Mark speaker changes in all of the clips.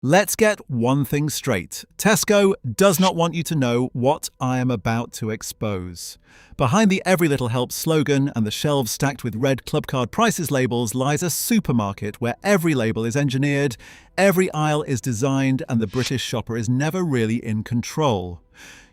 Speaker 1: Let's get one thing straight. Tesco does not want you to know what I am about to expose. Behind the Every Little Helps slogan and the shelves stacked with red Clubcard prices labels lies a supermarket where every label is engineered, every aisle is designed, and the British shopper is never really in control.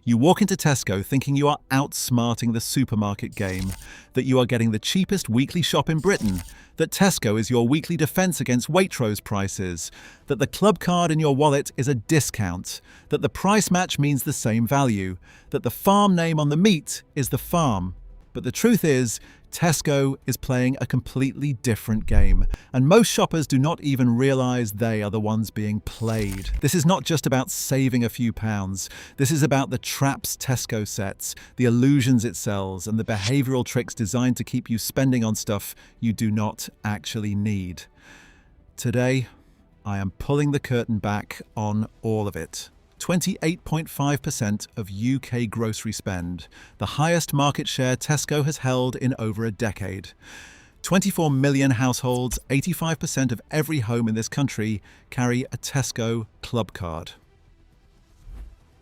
Speaker 1: You walk into Tesco thinking you are outsmarting the supermarket game, that you are getting the cheapest weekly shop in Britain, that Tesco is your weekly defence against Waitrose prices, that the club card in your wallet is a discount, that the price match means the same value, that the farm name on the meat is the farm. But the truth is, Tesco is playing a completely different game, and most shoppers do not even realise they are the ones being played. This is not just about saving a few pounds. This is about the traps Tesco sets, the illusions it sells, and the behavioural tricks designed to keep you spending on stuff you do not actually need. Today, I am pulling the curtain back on all of it. 28.5% of UK grocery spend, the highest market share Tesco has held in over a decade. 24 million households, 85% of every home in this country, carry a Tesco club card.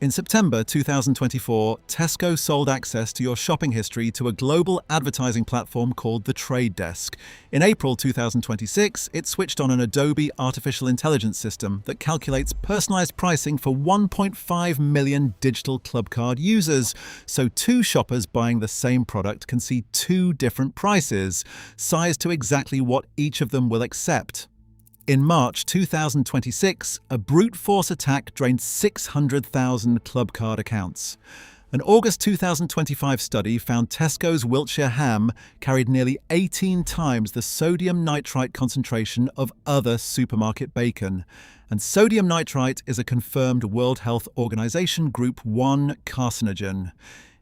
Speaker 1: In September 2024, Tesco sold access to your shopping history to a global advertising platform called The Trade Desk. In April 2026, it switched on an Adobe artificial intelligence system that calculates personalized pricing for 1.5 million digital Clubcard users, so two shoppers buying the same product can see two different prices, sized to exactly what each of them will accept. In March 2026, a brute force attack drained 600,000 Clubcard accounts. An August 2025 study found Tesco's Wiltshire ham carried nearly 18 times the sodium nitrite concentration of other supermarket bacon. And sodium nitrite is a confirmed World Health Organization Group 1 carcinogen.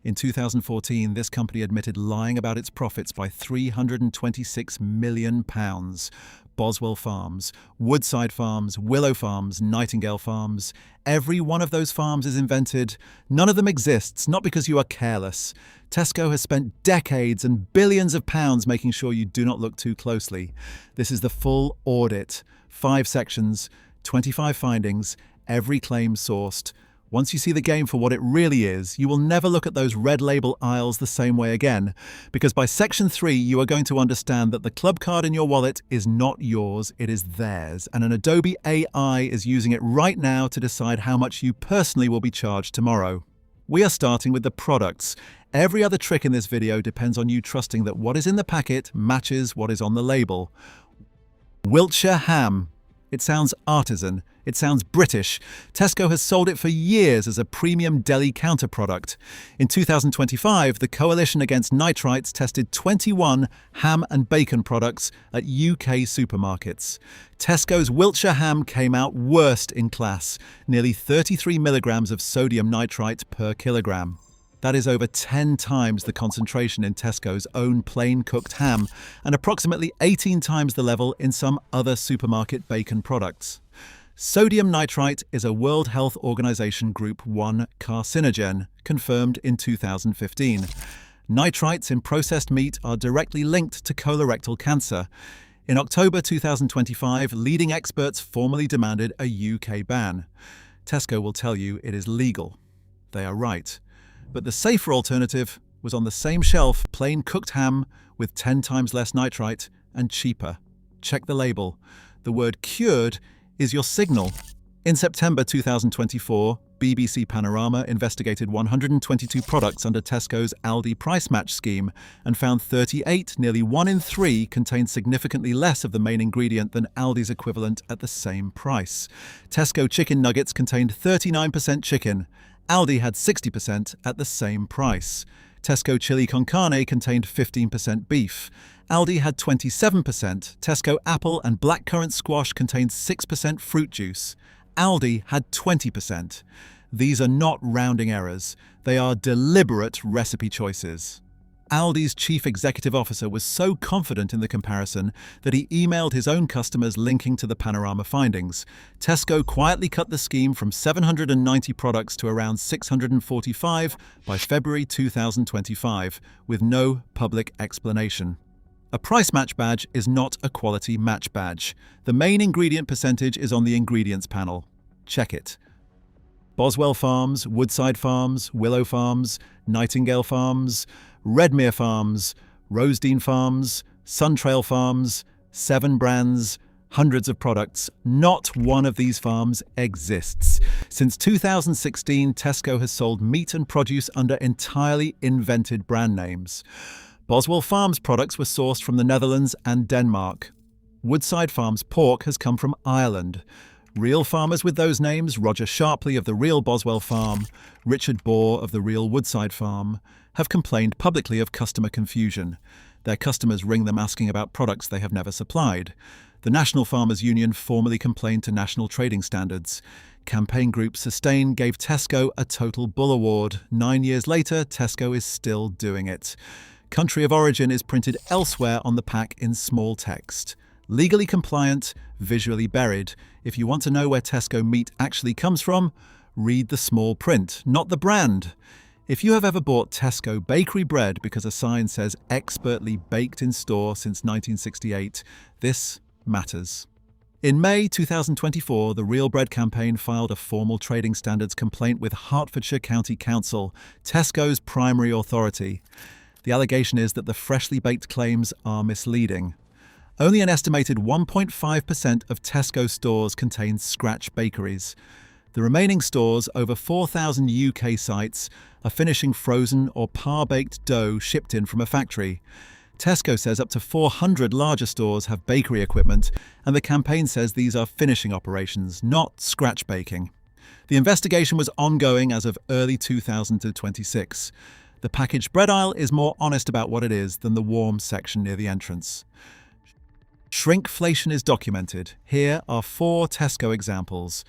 Speaker 1: In 2014, this company admitted lying about its profits by £326 million. Boswell Farms, Woodside Farms, Willow Farms, Nightingale Farms. Every one of those farms is invented. None of them exists, not because you are careless. Tesco has spent decades and billions of pounds making sure you do not look too closely. This is the full audit. 5 sections, 25 findings, every claim sourced. Once you see the game for what it really is, you will never look at those red label aisles the same way again, because by section 3 you are going to understand that the club card in your wallet is not yours, it is theirs, and an Adobe AI is using it right now to decide how much you personally will be charged tomorrow. We are starting with the products. Every other trick in this video depends on you trusting that what is in the packet matches what is on the label. Wiltshire ham. It sounds artisan. It sounds British. Tesco has sold it for years as a premium deli counter product. In 2025, the Coalition Against Nitrites tested 21 ham and bacon products at UK supermarkets. Tesco's Wiltshire ham came out worst in class, nearly 33 milligrams of sodium nitrite per kilogram. That is over 10 times the concentration in Tesco's own plain cooked ham and approximately 18 times the level in some other supermarket bacon products. Sodium nitrite is a World Health Organization Group 1 carcinogen, confirmed in 2015. Nitrites in processed meat are directly linked to colorectal cancer. In October 2025, leading experts formally demanded a UK ban. Tesco will tell you it is legal. They are right. But the safer alternative was on the same shelf, plain cooked ham with 10 times less nitrite and cheaper. Check the label. The word cured is your signal. In September 2024, BBC Panorama investigated 122 products under Tesco's Aldi price match scheme and found 38, nearly 1 in 3, contained significantly less of the main ingredient than Aldi's equivalent at the same price. Tesco chicken nuggets contained 39% chicken. Aldi had 60% at the same price. Tesco chili con carne contained 15% beef. Aldi had 27%. Tesco apple and blackcurrant squash contained 6% fruit juice. Aldi had 20%. These are not rounding errors. They are deliberate recipe choices. Aldi's chief executive officer was so confident in the comparison that he emailed his own customers linking to the Panorama findings. Tesco quietly cut the scheme from 790 products to around 645 by February 2025, with no public explanation. A price match badge is not a quality match badge. The main ingredient percentage is on the ingredients panel. Check it. Boswell Farms, Woodside Farms, Willow Farms, Nightingale Farms, Redmere Farms, Rosedene Farms, Suntrail Farms, 7 brands, hundreds of products. Not one of these farms exists. Since 2016, Tesco has sold meat and produce under entirely invented brand names. Boswell Farms products were sourced from the Netherlands and Denmark. Woodside Farms pork has come from Ireland. Real farmers with those names, Roger Sharpley of the real Boswell Farm, Richard Bohr of the real Woodside Farm, have complained publicly of customer confusion. Their customers ring them asking about products they have never supplied. The National Farmers Union formally complained to National Trading Standards. Campaign group Sustain gave Tesco a Total Bull Award. 9 years later, Tesco is still doing it. Country of origin is printed elsewhere on the pack in small text. Legally compliant, visually buried. If you want to know where Tesco meat actually comes from, read the small print, not the brand. If you have ever bought Tesco bakery bread because a sign says expertly baked in store since 1968, this matters. In May 2024, the Real Bread campaign filed a formal trading standards complaint with Hertfordshire County Council, Tesco's primary authority. The allegation is that the freshly baked claims are misleading. Only an estimated 1.5% of Tesco stores contain scratch bakeries. The remaining stores, over 4,000 UK sites, are finishing frozen or par-baked dough shipped in from a factory. Tesco says up to 400 larger stores have bakery equipment, and the campaign says these are finishing operations, not scratch baking. The investigation was ongoing as of early 2026. The packaged bread aisle is more honest about what it is than the warm section near the entrance. Shrinkflation is documented. Here are 4 Tesco examples.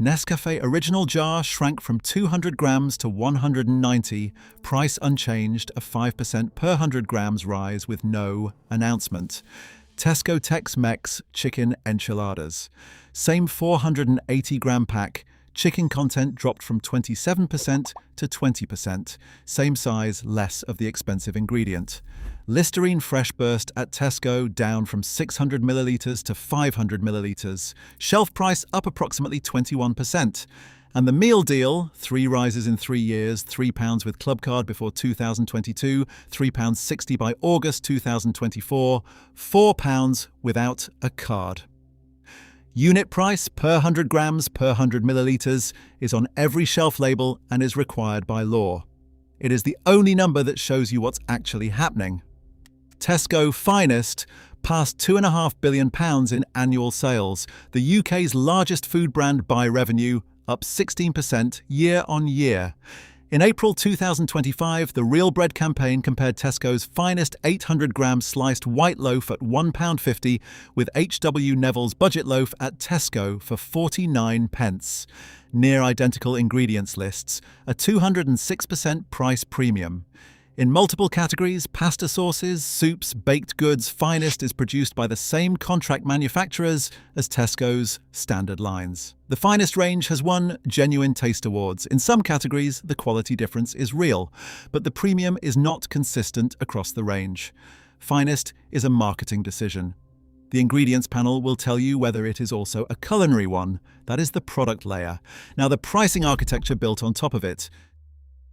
Speaker 1: Nescafe Original Jar shrank from 200 grams to 190, price unchanged, a 5% per 100 grams rise with no announcement. Tesco Tex-Mex Chicken Enchiladas. Same 480-gram pack. Chicken content dropped from 27% to 20%. Same size, less of the expensive ingredient. Listerine Fresh Burst at Tesco down from 600 millilitres to 500 millilitres. Shelf price up approximately 21%. And the meal deal, 3 rises in 3 years, £3 with Clubcard before 2022, £3.60 by August 2024, £4 without a card. Unit price per 100 grams per 100 millilitres is on every shelf label and is required by law. It is the only number that shows you what's actually happening. Tesco Finest passed £2.5 billion in annual sales, the UK's largest food brand by revenue, up 16% year on year. In April 2025, the Real Bread campaign compared Tesco's Finest 800-gram sliced white loaf at £1.50 with H.W. Neville's budget loaf at Tesco for 49 pence. Near identical ingredients lists, a 206% price premium. In multiple categories, pasta sauces, soups, baked goods, Finest is produced by the same contract manufacturers as Tesco's standard lines. The Finest range has won Genuine Taste Awards. In some categories, the quality difference is real, but the premium is not consistent across the range. Finest is a marketing decision. The ingredients panel will tell you whether it is also a culinary one. That is the product layer. Now, the pricing architecture built on top of it.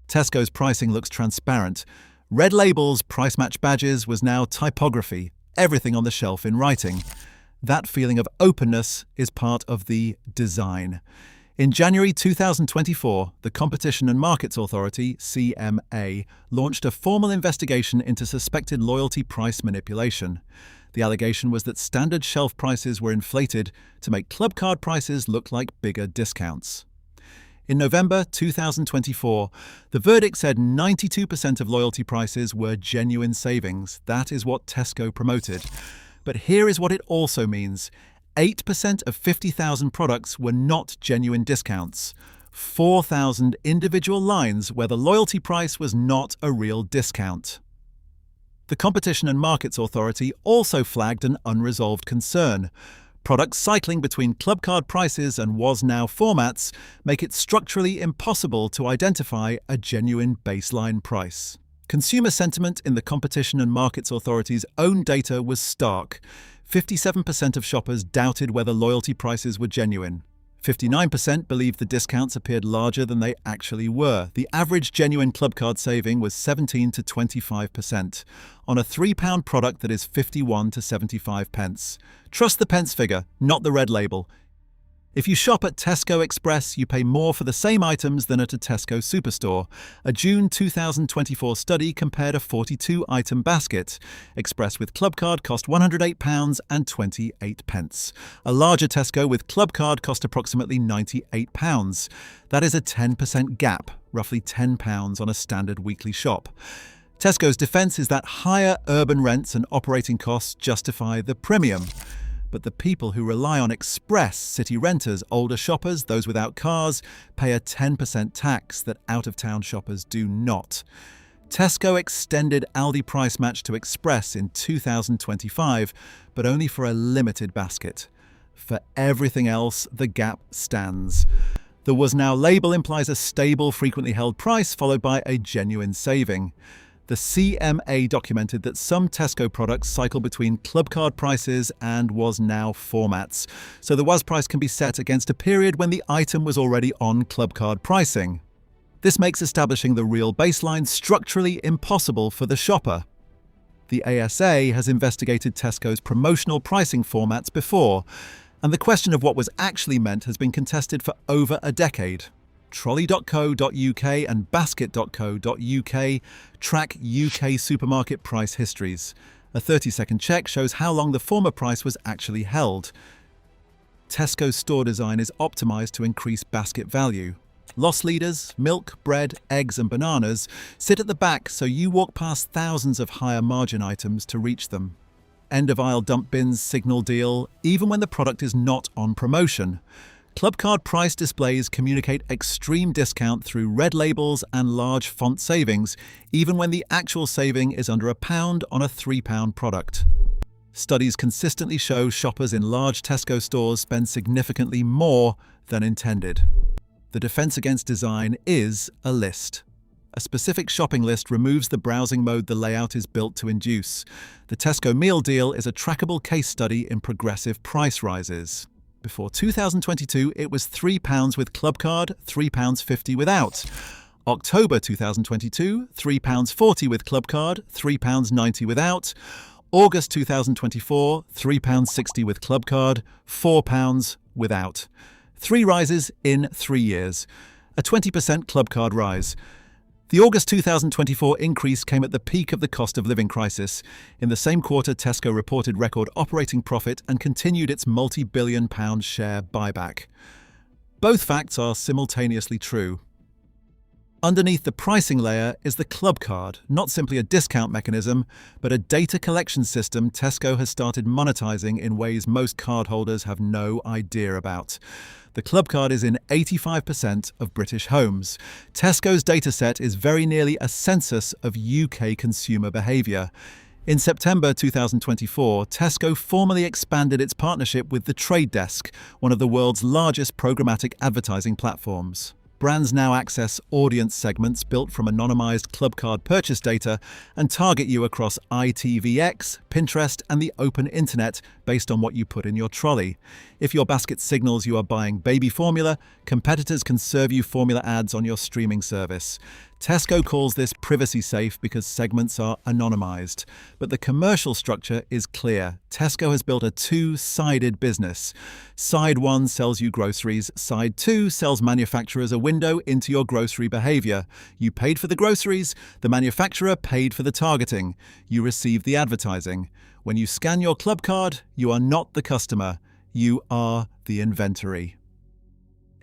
Speaker 1: Tesco's pricing looks transparent. Red labels, price match badges was now typography, everything on the shelf in writing. That feeling of openness is part of the design. In January 2024, the Competition and Markets Authority, CMA, launched a formal investigation into suspected loyalty price manipulation. The allegation was that standard shelf prices were inflated to make Clubcard prices look like bigger discounts. In November 2024, the verdict said 92% of loyalty prices were genuine savings. That is what Tesco promoted. But here is what it also means. 8% of 50,000 products were not genuine discounts. 4,000 individual lines where the loyalty price was not a real discount. The Competition and Markets Authority also flagged an unresolved concern. Products cycling between Clubcard prices and Was Now formats make it structurally impossible to identify a genuine baseline price. Consumer sentiment in the Competition and Markets Authority's own data was stark. 57% of shoppers doubted whether loyalty prices were genuine. 59% believed the discounts appeared larger than they actually were. The average genuine Clubcard saving was 17 to 25% on a £3 product that is 51 to 75 pence. Trust the pence figure, not the red label. If you shop at Tesco Express, you pay more for the same items than at a Tesco superstore. A June 2024 study compared a 42-item basket. Express with Clubcard cost £108.28. A larger Tesco with Clubcard cost approximately £98. That is a 10% gap, roughly £10 on a standard weekly shop. Tesco's defence is that higher urban rents and operating costs justify the premium. But the people who rely on Express, city renters, older shoppers, those without cars, pay a 10% tax that out-of-town shoppers do not. Tesco extended Aldi price match to Express in 2025, but only for a limited basket. For everything else, the gap stands. The "was now" label implies a stable, frequently held price followed by a genuine saving. The CMA documented that some Tesco products cycle between Clubcard prices and "was now" formats, so the "was" price can be set against a period when the item was already on Clubcard pricing. This makes establishing the real baseline structurally impossible for the shopper. The ASA has investigated Tesco's promotional pricing formats before, and the question of what was actually meant has been contested for over a decade. Trolley.co.uk and Basket.co.uk track UK supermarket price histories. A 30-second check shows how long the former price was actually held. Tesco's store design is optimised to increase basket value. Loss leaders, milk, bread, eggs and bananas sit at the back, so you walk past thousands of higher margin items to reach them. End-of-aisle dump bins signal deal, even when the product is not on promotion. Clubcard price displays communicate extreme discount through red labels and large font savings, even when the actual saving is under £1 on a £3 product. Studies consistently show shoppers in large Tesco stores spend significantly more than intended. The defense against design is a list. A specific shopping list removes the browsing mode the layout is built to induce. The Tesco meal deal is a trackable case study in progressive price rises. Before 2022, it was £3 with Clubcard, £3.50 without. October 2022, £3.40 with Clubcard, £3.90 without. August 2024, £3.60 with Clubcard, £4 without. 3 rises in 3 years. A 20% Clubcard rise. The August 2024 increase came at the peak of the cost of living crisis. In the same quarter, Tesco reported record operating profit and continued its multi-billion-pound share buyback. Both facts are simultaneously true. Underneath the pricing layer is the Clubcard, not simply a discount mechanism, but a data collection system Tesco has started monetizing in ways most cardholders have no idea about. The Clubcard is in 85% of British homes. Tesco's dataset is very nearly a census of UK consumer behaviour. In September 2024, Tesco formally expanded its partnership with The Trade Desk, one of the world's largest programmatic advertising platforms. Brands now access audience segments built from anonymized Clubcard purchase data and target you across ITVX, Pinterest, and the open internet based on what you put in your trolley. If your basket signals you are buying baby formula, competitors can serve you formula ads on your streaming service. Tesco calls this privacy safe because segments are anonymized. But the commercial structure is clear. Tesco has built a two-sided business. Side 1 sells you groceries. Side 2 sells manufacturers a window into your grocery behavior. You paid for the groceries. The manufacturer paid for the targeting. You receive the advertising. When you scan your Clubcard, you are not the customer. You are the inventory.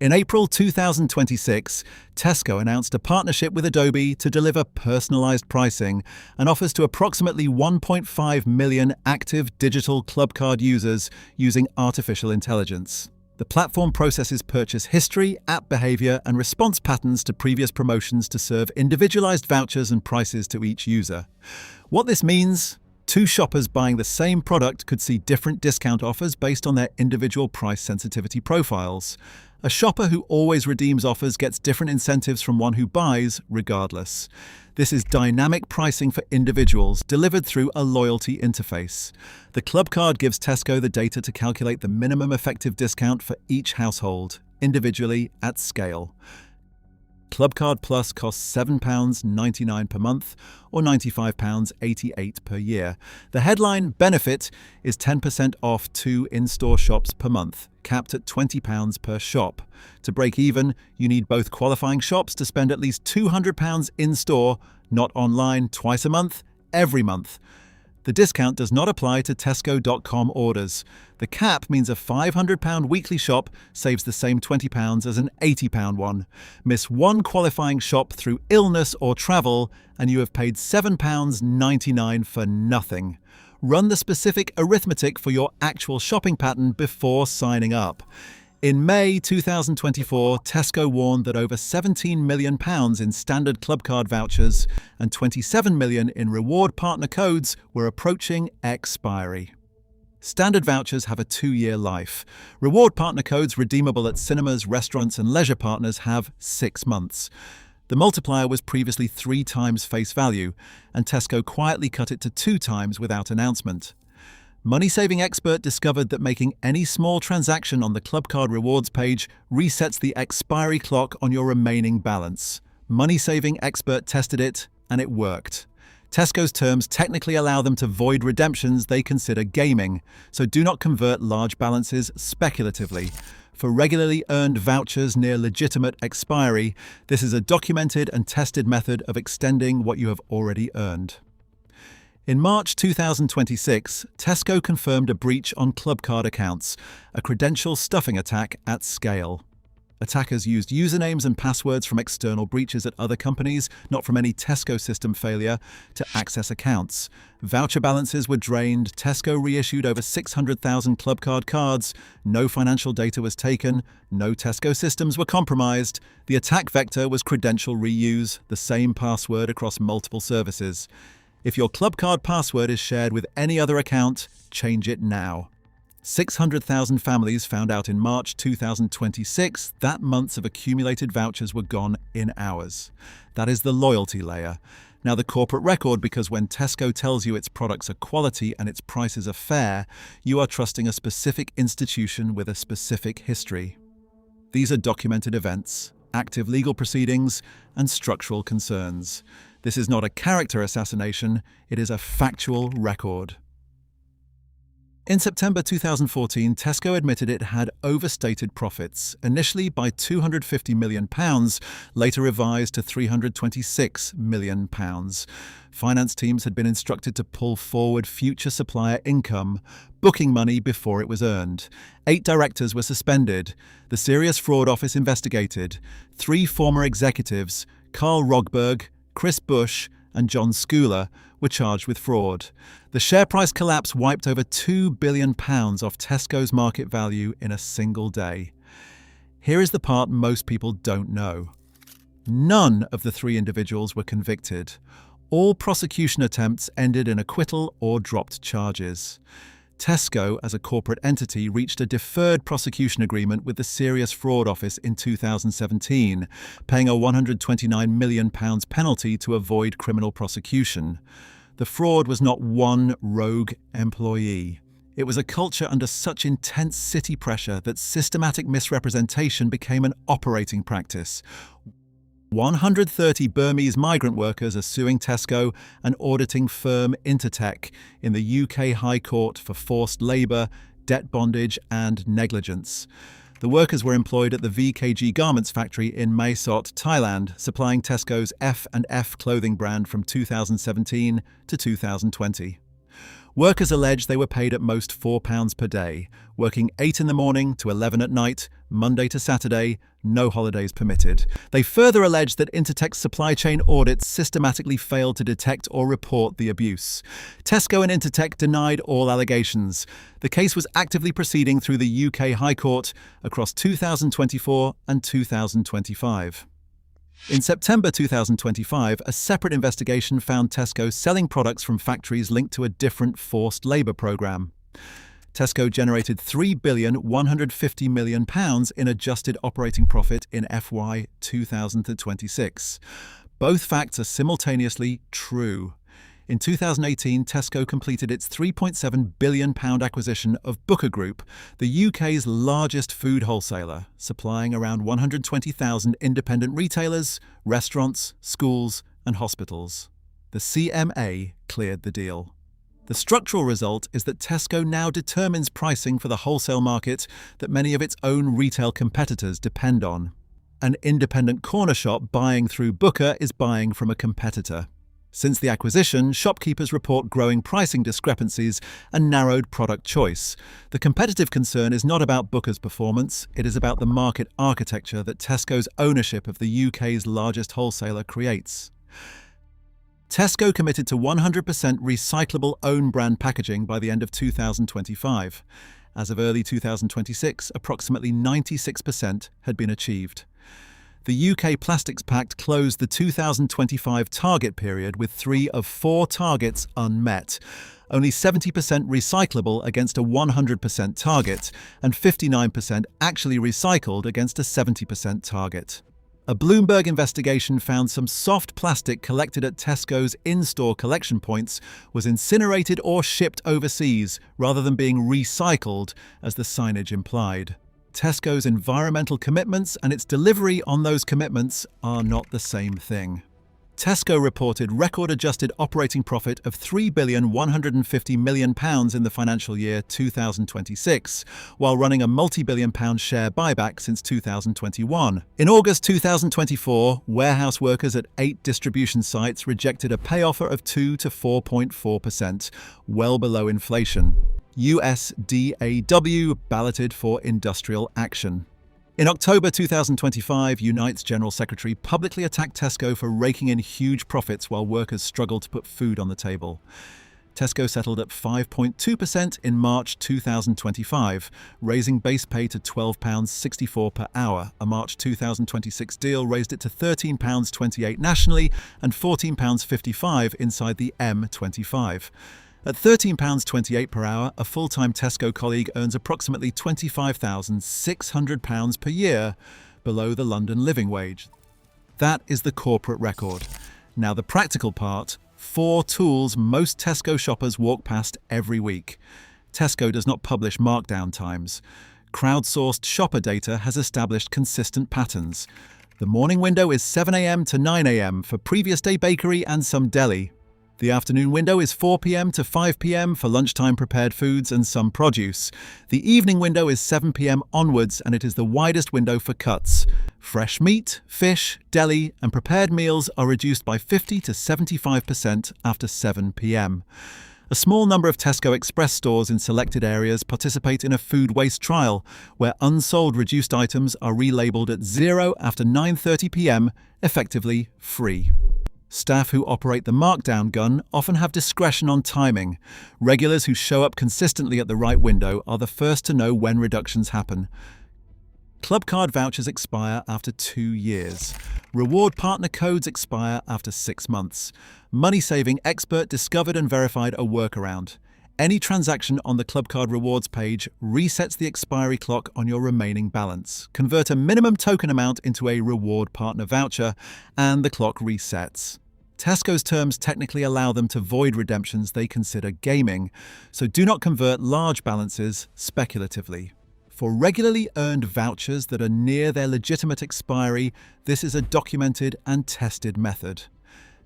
Speaker 1: In April 2026, Tesco announced a partnership with Adobe to deliver personalized pricing and offers to approximately 1.5 million active digital Clubcard users using artificial intelligence. The platform processes purchase history, app behavior, and response patterns to previous promotions to serve individualized vouchers and prices to each user. What this means? 2 shoppers buying the same product could see different discount offers based on their individual price sensitivity profiles. A shopper who always redeems offers gets different incentives from one who buys, regardless. This is dynamic pricing for individuals, delivered through a loyalty interface. The Clubcard gives Tesco the data to calculate the minimum effective discount for each household. individually at scale. Clubcard Plus costs £7.99 per month or £95.88 per year. The headline benefit is 10% off 2 in-store shops per month, capped at £20 per shop. To break even, you need both qualifying shops to spend at least £200 in-store, not online, twice a month, every month. The discount does not apply to Tesco.com orders. The cap means a £500 weekly shop saves the same £20 as an £80 one. Miss one qualifying shop through illness or travel, and you have paid £7.99 for nothing. Run the specific arithmetic for your actual shopping pattern before signing up. In May 2024, Tesco warned that over £17 million in standard Clubcard vouchers and £27 million in reward partner codes were approaching expiry. Standard vouchers have a 2-year life. Reward partner codes redeemable at cinemas, restaurants and leisure partners have 6 months. The multiplier was previously 3 times face value, and Tesco quietly cut it to 2 times without announcement. Money-saving expert discovered that making any small transaction on the Clubcard rewards page resets the expiry clock on your remaining balance. Money-saving expert tested it, and it worked. Tesco's terms technically allow them to void redemptions they consider gaming, so do not convert large balances speculatively. For regularly earned vouchers near legitimate expiry, this is a documented and tested method of extending what you have already earned. In March 2026, Tesco confirmed a breach on Clubcard accounts, a credential stuffing attack at scale. Attackers used usernames and passwords from external breaches at other companies, not from any Tesco system failure, to access accounts. Voucher balances were drained, Tesco reissued over 600,000 Clubcard cards, no financial data was taken, no Tesco systems were compromised. The attack vector was credential reuse, the same password across multiple services. If your Clubcard password is shared with any other account, change it now. 600,000 families found out in March 2026 that months of accumulated vouchers were gone in hours. That is the loyalty layer. Now the corporate record, because when Tesco tells you its products are quality and its prices are fair, you are trusting a specific institution with a specific history. These are documented events, active legal proceedings, and structural concerns. This is not a character assassination, it is a factual record. In September 2014, Tesco admitted it had overstated profits, initially by £250 million, later revised to £326 million. Finance teams had been instructed to pull forward future supplier income, booking money before it was earned. 8 directors were suspended. The Serious Fraud Office investigated. 3 former executives, Carl Rogberg, Chris Bush and John Schooler, were charged with fraud. The share price collapse wiped over £2 billion off Tesco's market value in a single day. Here is the part most people don't know. None of the 3 individuals were convicted. All prosecution attempts ended in acquittal or dropped charges. Tesco, as a corporate entity, reached a deferred prosecution agreement with the Serious Fraud Office in 2017, paying a £129 million penalty to avoid criminal prosecution. The fraud was not one rogue employee. It was a culture under such intense city pressure that systematic misrepresentation became an operating practice. 130 Burmese migrant workers are suing Tesco and auditing firm Intertek in the UK High Court for forced labour, debt bondage and negligence. The workers were employed at the VKG garments factory in Mae Sot, Thailand, supplying Tesco's F&F clothing brand from 2017 to 2020. Workers allege they were paid at most £4 per day, working 8 in the morning to 11 at night, Monday to Saturday, no holidays permitted. They further allege that Intertek's supply chain audits systematically failed to detect or report the abuse. Tesco and Intertek denied all allegations. The case was actively proceeding through the UK High Court across 2024 and 2025. In September 2025, a separate investigation found Tesco selling products from factories linked to a different forced labour programme. Tesco generated £3,150 million in adjusted operating profit in FY 2026. Both facts are simultaneously true. In 2018, Tesco completed its £3.7 billion acquisition of Booker Group, the UK's largest food wholesaler, supplying around 120,000 independent retailers, restaurants, schools, and hospitals. The CMA cleared the deal. The structural result is that Tesco now determines pricing for the wholesale market that many of its own retail competitors depend on. An independent corner shop buying through Booker is buying from a competitor. Since the acquisition, shopkeepers report growing pricing discrepancies and narrowed product choice. The competitive concern is not about Booker's performance, it is about the market architecture that Tesco's ownership of the UK's largest wholesaler creates. Tesco committed to 100% recyclable own-brand packaging by the end of 2025. As of early 2026, approximately 96% had been achieved. The UK Plastics Pact closed the 2025 target period with 3 of 4 targets unmet. Only 70% recyclable against a 100% target, and 59% actually recycled against a 70% target. A Bloomberg investigation found some soft plastic collected at Tesco's in-store collection points was incinerated or shipped overseas rather than being recycled, as the signage implied. Tesco's environmental commitments and its delivery on those commitments are not the same thing. Tesco reported record-adjusted operating profit of £3,150 million in the financial year 2026, while running a multi-billion-pound share buyback since 2021. In August 2024, warehouse workers at 8 distribution sites rejected a pay offer of 2 to 4.4%, well below inflation. USDAW balloted for industrial action. In October 2025, Unite's General Secretary publicly attacked Tesco for raking in huge profits while workers struggled to put food on the table. Tesco settled at 5.2% in March 2025, raising base pay to £12.64 per hour. A March 2026 deal raised it to £13.28 nationally and £14.55 inside the M25. At £13.28 per hour, a full-time Tesco colleague earns approximately £25,600 per year, below the London living wage. That is the corporate record. Now the practical part: 4 tools most Tesco shoppers walk past every week. Tesco does not publish markdown times. Crowdsourced shopper data has established consistent patterns. The morning window is 7 a.m. to 9 a.m. for previous day bakery and some deli. The afternoon window is 4 p.m. to 5 p.m. for lunchtime prepared foods and some produce. The evening window is 7 p.m. onwards, and it is the widest window for cuts. Fresh meat, fish, deli, and prepared meals are reduced by 50 to 75% after 7 p.m. A small number of Tesco Express stores in selected areas participate in a food waste trial, where unsold reduced items are relabeled at 0 after 9:30 p.m, effectively free. Staff who operate the markdown gun often have discretion on timing. Regulars who show up consistently at the right window are the first to know when reductions happen. Clubcard vouchers expire after 2 years. Reward partner codes expire after 6 months. Money-saving expert discovered and verified a workaround. Any transaction on the Clubcard rewards page resets the expiry clock on your remaining balance. Convert a minimum token amount into a reward partner voucher, and the clock resets. Tesco's terms technically allow them to void redemptions they consider gaming, so do not convert large balances speculatively. For regularly earned vouchers that are near their legitimate expiry, this is a documented and tested method.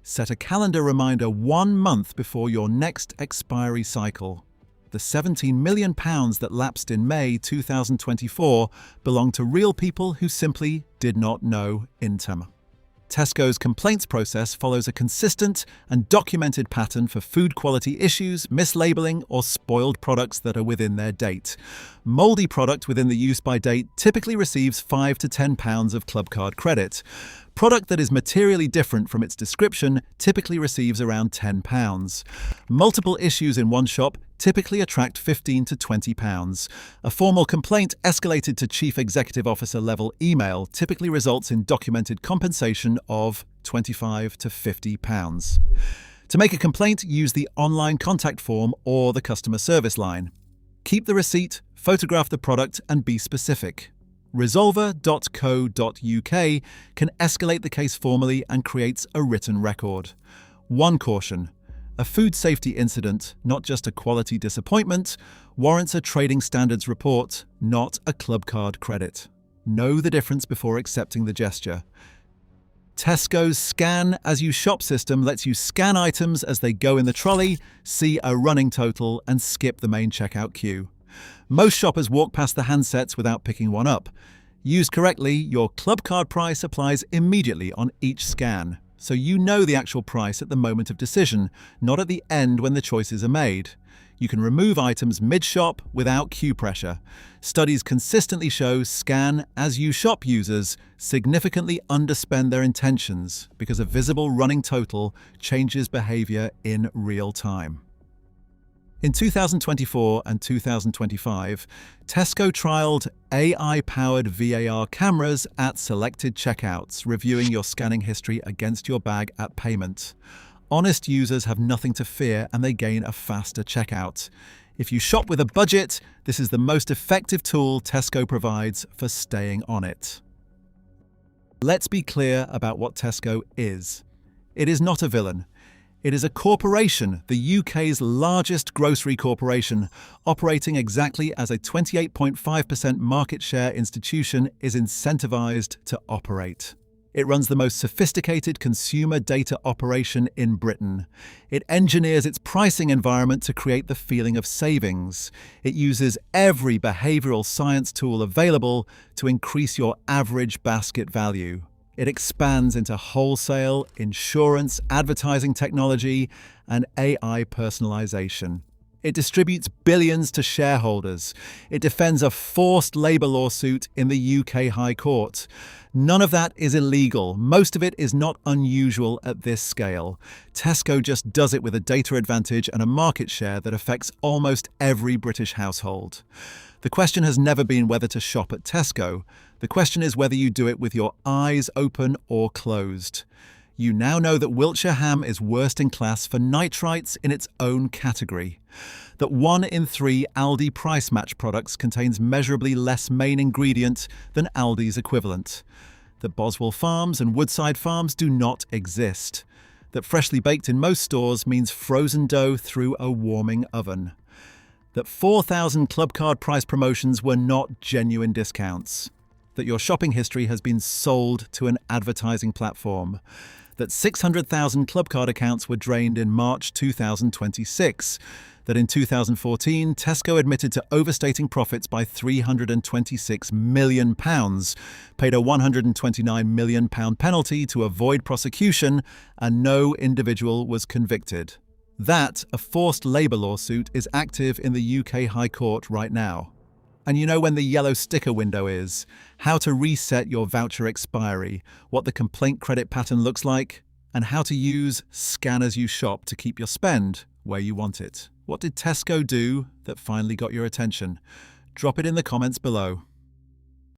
Speaker 1: Set a calendar reminder 1 month before your next expiry cycle. The £17 million that lapsed in May 2024 belonged to real people who simply did not know Intem. Tesco's complaints process follows a consistent and documented pattern for food quality issues, mislabeling, or spoiled products that are within their date. Mouldy product within the use-by date typically receives £5 to £10 of Clubcard credit. Product that is materially different from its description typically receives around £10. Multiple issues in one shop typically attract £15 to £20. A formal complaint escalated to Chief Executive Officer level email typically results in documented compensation of £25 to £50. To make a complaint, use the online contact form or the customer service line. Keep the receipt, photograph the product, and be specific. Resolver.co.uk can escalate the case formally and creates a written record. One caution: A food safety incident, not just a quality disappointment, warrants a trading standards report, not a Clubcard credit. Know the difference before accepting the gesture. Tesco's Scan As You Shop system lets you scan items as they go in the trolley, see a running total, and skip the main checkout queue. Most shoppers walk past the handsets without picking one up. Used correctly, your Clubcard price applies immediately on each scan, so you know the actual price at the moment of decision, not at the end when the choices are made. You can remove items mid-shop without queue pressure. Studies consistently show Scan As You Shop users significantly underspend their intentions because a visible running total changes behavior in real time. In 2024 and 2025, Tesco trialed AI-powered VAR cameras at selected checkouts, reviewing your scanning history against your bag at payment. Honest users have nothing to fear and they gain a faster checkout. If you shop with a budget, this is the most effective tool Tesco provides for staying on it. Let's be clear about what Tesco is. It is not a villain. It is a corporation, the UK's largest grocery corporation, operating exactly as a 28.5% market share institution is incentivized to operate. It runs the most sophisticated consumer data operation in Britain. It engineers its pricing environment to create the feeling of savings. It uses every behavioral science tool available to increase your average basket value. It expands into wholesale, insurance, advertising technology, and AI personalization. It distributes billions to shareholders. It defends a forced labour lawsuit in the UK High Court. None of that is illegal. Most of it is not unusual at this scale. Tesco just does it with a data advantage and a market share that affects almost every British household. The question has never been whether to shop at Tesco. The question is whether you do it with your eyes open or closed. You now know that Wiltshire ham is worst in class for nitrites in its own category. That 1 in 3 Aldi price match products contains measurably less main ingredient than Aldi's equivalent. That Boswell Farms and Woodside Farms do not exist. That freshly baked in most stores means frozen dough through a warming oven. That 4,000 Clubcard price promotions were not genuine discounts. That your shopping history has been sold to an advertising platform. That 600,000 Clubcard accounts were drained in March 2026. That in 2014, Tesco admitted to overstating profits by £326 million, paid a £129 million penalty to avoid prosecution, and no individual was convicted. That a forced labour lawsuit is active in the UK High Court right now. And you know when the yellow sticker window is, how to reset your voucher expiry, what the complaint credit pattern looks like, and how to use Scan As You Shop to keep your spend where you want it. What did Tesco do that finally got your attention? Drop it in the comments below.